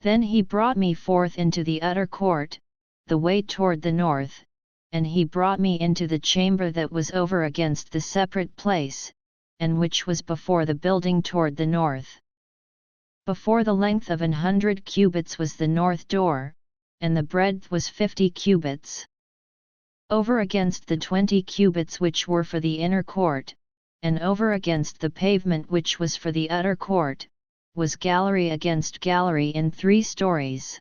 Then he brought me forth into the utter court, the way toward the north, and he brought me into the chamber that was over against the separate place, and which was before the building toward the north. Before the length of 100 cubits was the north door, and the breadth was 50 cubits. Over against the 20 cubits which were for the inner court, and over against the pavement which was for the utter court, was gallery against gallery in 3 stories.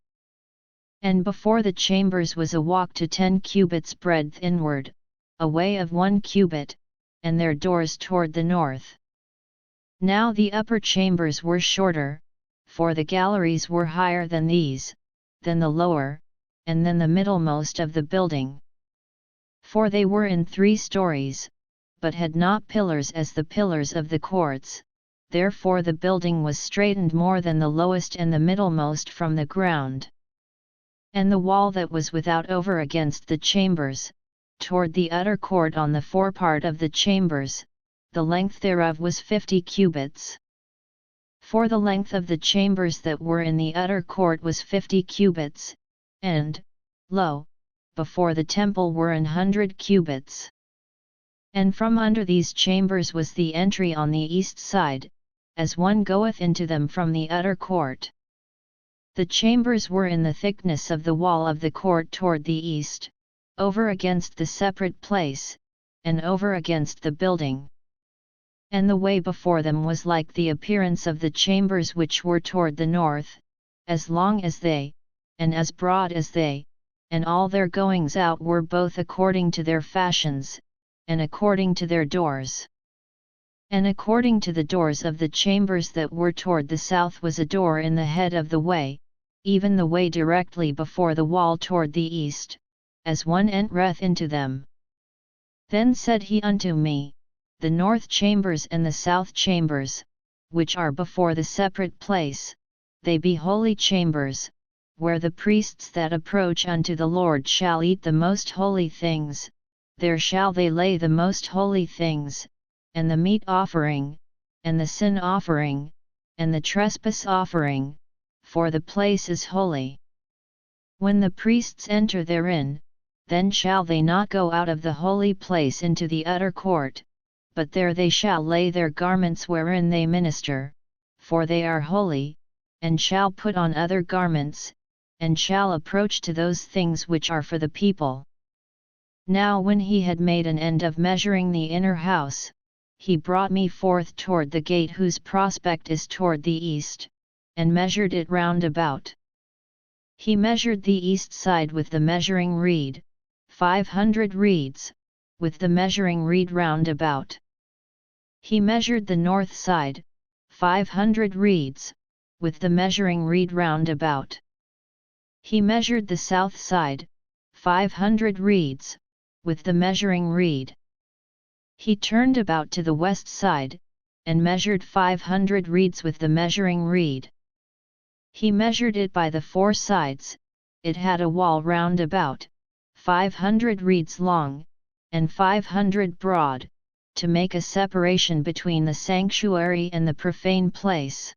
And before the chambers was a walk to 10 cubits breadth inward, a way of 1 cubit, and their doors toward the north. Now the upper chambers were shorter, for the galleries were higher than these, than the lower, and than the middlemost of the building. For they were in 3 stories, but had not pillars as the pillars of the courts, therefore the building was straitened more than the lowest and the middlemost from the ground. And the wall that was without over against the chambers, toward the utter court on the forepart of the chambers, the length thereof was 50 cubits. For the length of the chambers that were in the utter court was 50 cubits, and, lo, before the temple were 100 cubits. And from under these chambers was the entry on the east side, as one goeth into them from the utter court. The chambers were in the thickness of the wall of the court toward the east, over against the separate place, and over against the building. And the way before them was like the appearance of the chambers which were toward the north, as long as they, and as broad as they, and all their goings out were both according to their fashions, and according to their doors. And according to the doors of the chambers that were toward the south was a door in the head of the way, even the way directly before the wall toward the east, as one entereth into them. Then said he unto me, The north chambers and the south chambers, which are before the separate place, they be holy chambers, where the priests that approach unto the Lord shall eat the most holy things, there shall they lay the most holy things, and the meat offering, and the sin offering, and the trespass offering, for the place is holy. When the priests enter therein, then shall they not go out of the holy place into the utter court, but there they shall lay their garments wherein they minister, for they are holy, and shall put on other garments, and shall approach to those things which are for the people. Now when he had made an end of measuring the inner house, he brought me forth toward the gate whose prospect is toward the east, and measured it round about. He measured the east side with the measuring reed, 500 reeds, with the measuring reed round about. He measured the north side, 500 reeds, with the measuring reed round about. He measured the south side, 500 reeds, with the measuring reed. He turned about to the west side, and measured 500 reeds with the measuring reed. He measured it by the 4 sides, it had a wall round about, 500 reeds long, and 500 broad, to make a separation between the sanctuary and the profane place.